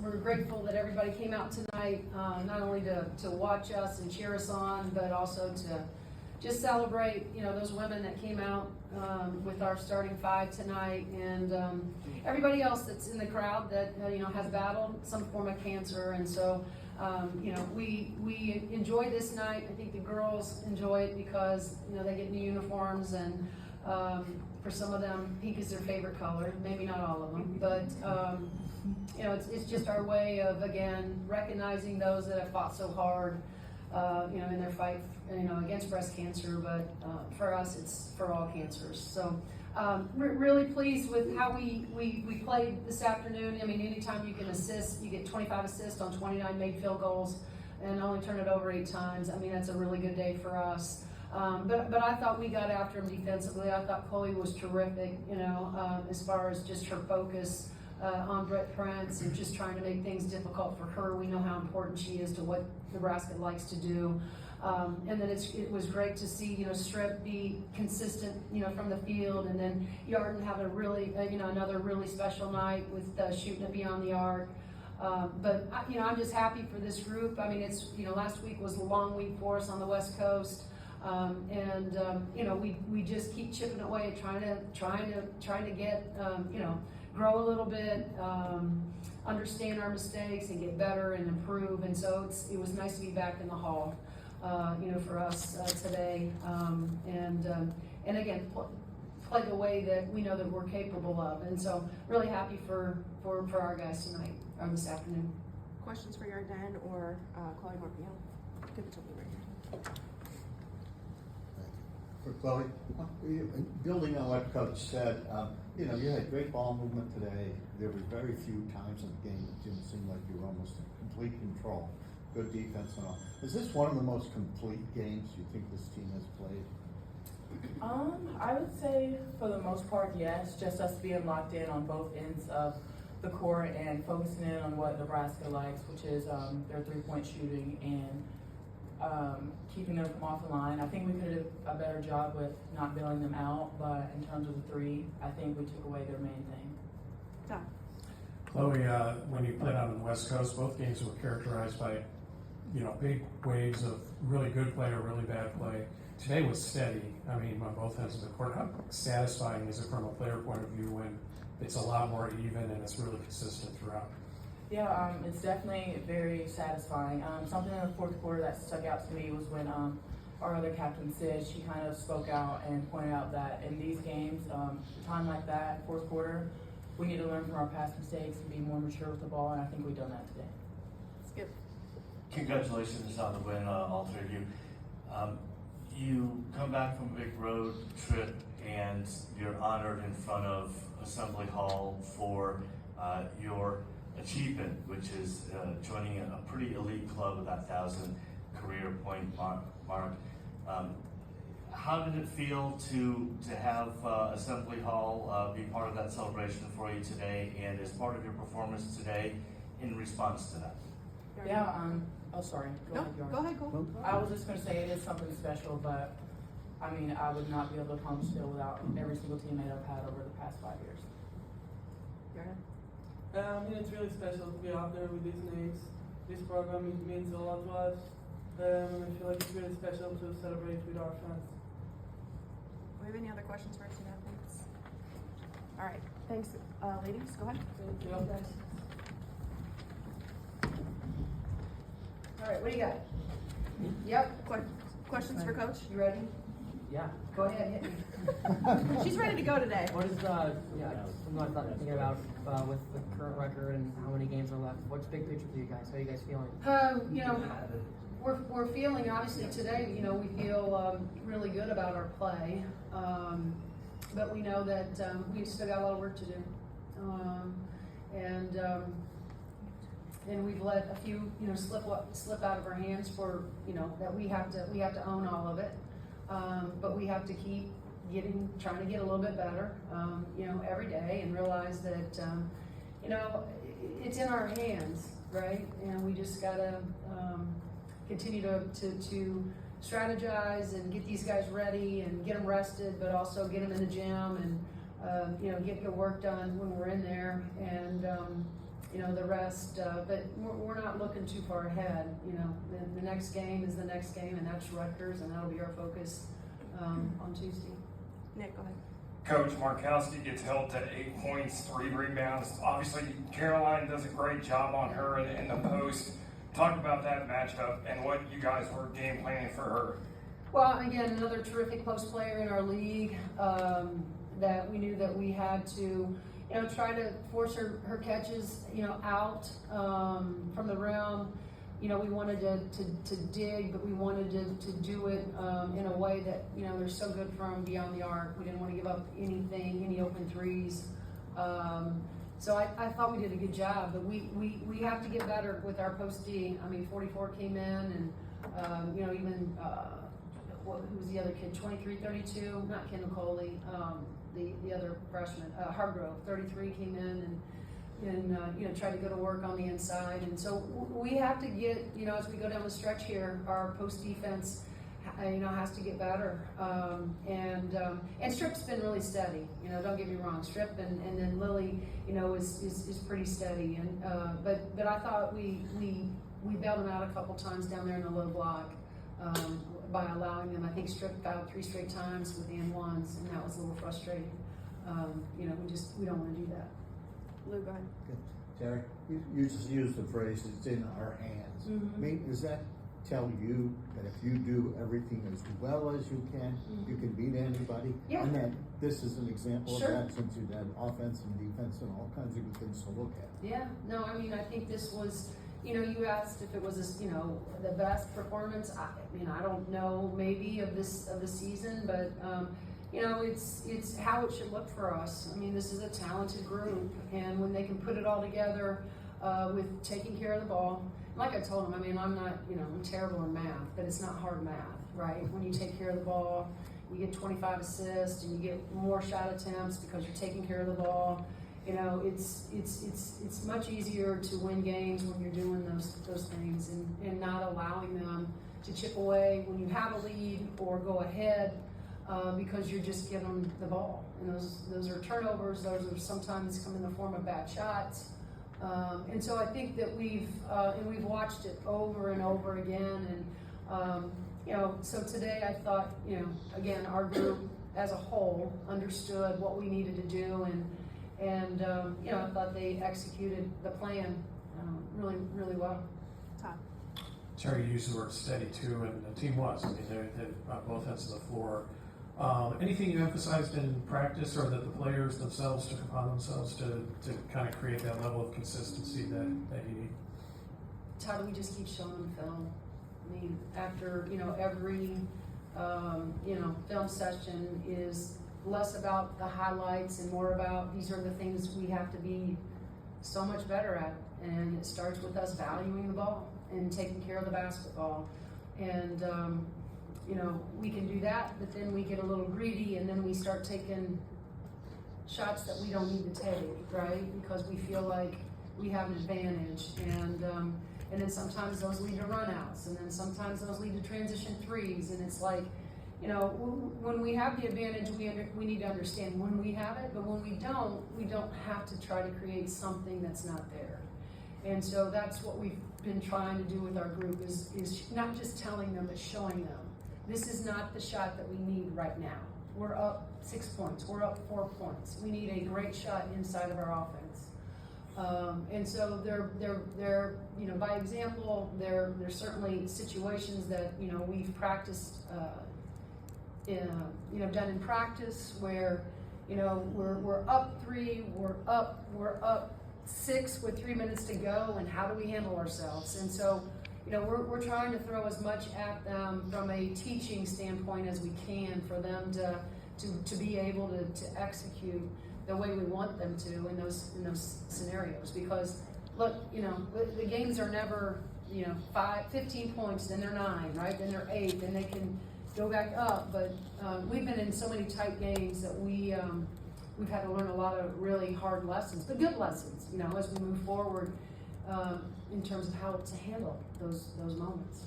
we're grateful that everybody came out tonight, not only to watch us and cheer us on, but also to just celebrate, those women that came out with our starting five tonight, and everybody else that's in the crowd that has battled some form of cancer. And so we enjoy this night. I think the girls enjoy it because they get new uniforms, and for some of them pink is their favorite color, maybe not all of them, but it's just our way of, again, recognizing those that have fought so hard in their fight against breast cancer, but for us it's for all cancers. So we're really pleased with how we played this afternoon. I mean, anytime you can assist, you get 25 assists on 29 made field goals and only turn it over 8 times. I mean, that's a really good day for us. But I thought we got after him defensively. I thought Chloe was terrific, as far as just her focus on Brett Prince and just trying to make things difficult for her. We know how important she is to what Nebraska likes to do. And then it was great to see, Strip be consistent, from the field, and then Yarden have a really, another really special night with shooting it beyond the arc. But I'm just happy for this group. I mean, it's, last week was a long week for us on the West Coast. We just keep chipping away at trying to get, grow a little bit, understand our mistakes and get better and improve. And so it was nice to be back in the hall, for us today. And again, play the way that we know that we're capable of. And so really happy for our guys tonight, or this afternoon. Questions for Yarden or Chloe Morpio? Give it to me right here. For Chloe, building on what Coach said, you had great ball movement today. There were very few times in the game that didn't seem like you were almost in complete control. Good defense and all. Is this one of the most complete games you think this team has played? I would say for the most part, yes. Just us being locked in on both ends of the court and focusing in on what Nebraska likes, which is their three-point shooting and keeping them from off the line. I think we could have a better job with not bailing them out, but in terms of the three, I think we took away their main thing. Tom. Chloe, when you played out on the West Coast, both games were characterized by, big waves of really good play or really bad play. Today was steady. I mean, on both ends of the court. How satisfying is it from a player point of view when it's a lot more even and it's really consistent throughout? Yeah, it's definitely very satisfying. Something in the fourth quarter that stuck out to me was when our other captain, Sid, she kind of spoke out and pointed out that in these games, a time like that, fourth quarter, we need to learn from our past mistakes and be more mature with the ball, and I think we've done that today. Skip. Congratulations on the win, all three of you. You come back from a big road trip and you're honored in front of Assembly Hall for your achievement, which is joining a pretty elite club with that 1,000 career point mark. How did it feel to have Assembly Hall be part of that celebration for you today, and as part of your performance today in response to that? Yeah, oh sorry, Go ahead. I was just going to say it is something special, but I mean, I would not be able to accomplish it without every single teammate I've had over the past 5 years. Yarden. It's really special to be out there with these names. This program means a lot to us. I feel like it's really special to celebrate with our fans. Do we have any other questions for us tonight, please? All right, thanks, ladies. Go ahead. Thank you. All right, what do you got? Yep. Questions for Coach? You ready? Yeah. Go ahead, hit me. She's ready to go today. What is something I thought thinking about with the current record and how many games are left? What's big picture for you guys? How are you guys feeling? We're feeling, obviously today, we feel really good about our play, but we know that we've still got a lot of work to do, and we've let a few, slip out of our hands for, that we have to own all of it, but we have to keep trying to get a little bit better, every day, and realize that, it's in our hands, right? And we just gotta continue to strategize and get these guys ready and get them rested, but also get them in the gym and get good work done when we're in there. And the rest, but we're not looking too far ahead, the next game is the next game, and that's Rutgers, and that'll be our focus, on Tuesday. Nick, go ahead. Coach Markowski gets held to 8 points, 3 rebounds. Obviously, Caroline does a great job on her in the post. Talk about that matchup and what you guys were game planning for her. Well, again, another terrific post player in our league, that we knew that we had to, try to force her catches, out, from the rim. We wanted to dig, but we wanted to do it in a way that, they're so good from beyond the arc. We didn't want to give up anything, any open threes. So I thought we did a good job, but we have to get better with our post D. 44 came in, and, even, who was the other kid, 23, 32, not Kendall Coley, the other freshman, Hargrove, 33 came in, and tried to go to work on the inside. And so we have to get, as we go down the stretch here, our post defense, has to get better. And Strip's been really steady. Don't get me wrong, Strip and then Lily, is pretty steady. And but I thought we bailed them out a couple times down there in the low block, by allowing them. I think Strip fouled 3 straight times with the N1s, and that was a little frustrating. We don't want to do that. Lou, go ahead. Okay. Terry, you just used the phrase, it's in our hands. Mhm. Does that tell you that if you do everything as well as you can, you can beat anybody? Yeah. And that this is an example Sure. of that, since you had offense and defense and all kinds of good things to look at. Yeah, no, I think this was, you asked if it was, the best performance. I don't know, maybe of the season, but, it's how it should look for us. This is a talented group, and when they can put it all together, with taking care of the ball, like I told them, I'm not, I'm terrible in math, but it's not hard math, right? When you take care of the ball, you get 25 assists, and you get more shot attempts because you're taking care of the ball. It's much easier to win games when you're doing those things, and not allowing them to chip away when you have a lead or go ahead, because you're just giving them the ball. And those are turnovers. Those are sometimes come in the form of bad shots. And so I think that we've watched it over and over again. And so today I thought, again, our group as a whole understood what we needed to do, and I thought they executed the plan really, really well. Todd. Terry, you used the word steady too, and the team was. They're on both ends of the floor. Anything you emphasized in practice, or that the players themselves took upon themselves to kind of create that level of consistency that you need? Todd, we just keep showing them film. After every film session is less about the highlights and more about these are the things we have to be so much better at, and it starts with us valuing the ball and taking care of the basketball. And we can do that, but then we get a little greedy, and then we start taking shots that we don't need to take, right? Because we feel like we have an advantage, and then sometimes those lead to runouts, and then sometimes those lead to transition threes, and it's like, when we have the advantage, we need to understand when we have it, but when we don't have to try to create something that's not there. And so that's what we've been trying to do with our group, is not just telling them, but showing them. This is not the shot that we need right now. We're up 6 points. We're up 4 points. We need a great shot inside of our offense. And so they're by example, there's certainly situations that we've practiced, done in practice where we're up 3, we're up 6 with 3 minutes to go, and how do we handle ourselves? And so we're trying to throw as much at them from a teaching standpoint as we can, for them to be able to execute the way we want them to in those scenarios. Because look, the games are never 15 points, then they're 9, right? Then they're 8, then they can go back up. But we've been in so many tight games that we've had to learn a lot of really hard lessons, but good lessons, as we move forward, in terms of how to handle those moments.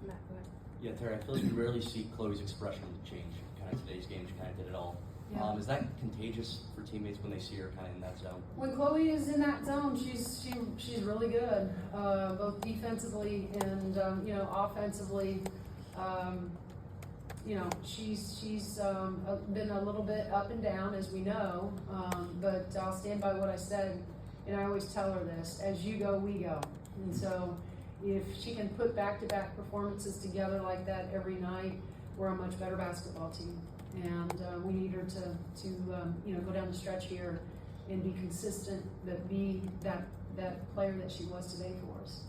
Matt, go ahead. Yeah, Terry, I feel like you rarely see Chloe's expression change. Kind of today's game, she kind of did it all. Yeah. Is that contagious for teammates when they see her kind of in that zone? When Chloe is in that zone, she's really good, both defensively and offensively. She's been a little bit up and down, as we know, but I'll stand by what I said, and I always tell her this: as you go, we go. And so, if she can put back-to-back performances together like that every night, we're a much better basketball team. And we need her to go down the stretch here and be consistent, but be that player that she was today for us.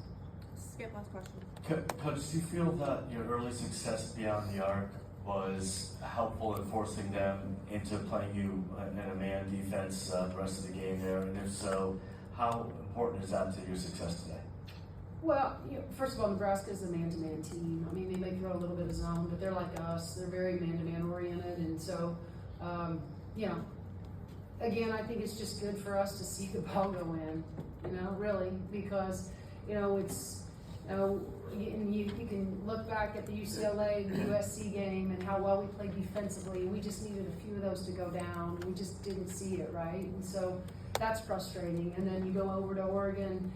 Skip, last question. Coach, do you feel that your early success beyond the arc was helpful in forcing them into playing you in a man defense the rest of the game there? And if so, how important is that to your success today? Well, first of all, Nebraska is a man-to-man team. I mean, they may throw a little bit of zone, but they're like us. They're very man-to-man oriented, and so, again, I think it's just good for us to see the ball go in. Really, because it's. You can look back at the UCLA, the USC game, and how well we played defensively. We just needed a few of those to go down. We just didn't see it, right? And so that's frustrating. And then you go over to Oregon,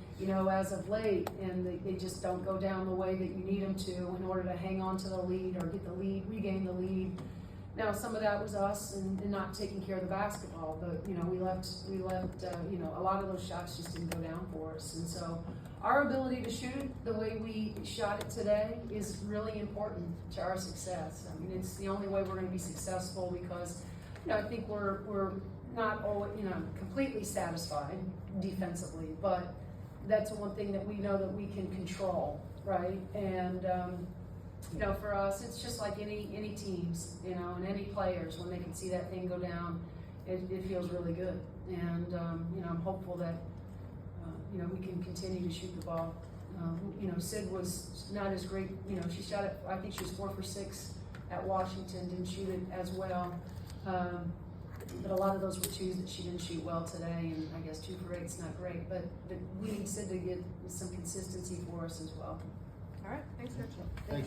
as of late, and they just don't go down the way that you need them to in order to hang on to the lead or get the lead, regain the lead. Now, some of that was us and not taking care of the basketball, but we left. A lot of those shots just didn't go down for us, and so our ability to shoot it the way we shot it today is really important to our success. I mean, it's the only way we're going to be successful because, I think we're not all completely satisfied defensively, but that's one thing that we know that we can control, right? And for us, it's just like any teams, and any players, when they can see that thing go down, it feels really good. And, I'm hopeful that, we can continue to shoot the ball. Sid was not as great, she shot it, I think she was 4 for 6 at Washington, didn't shoot it as well. But a lot of those were twos that she didn't shoot well today, and I guess 2 for 8's not great, but we need Sid to get some consistency for us as well. All right, thanks, Coach. Thanks.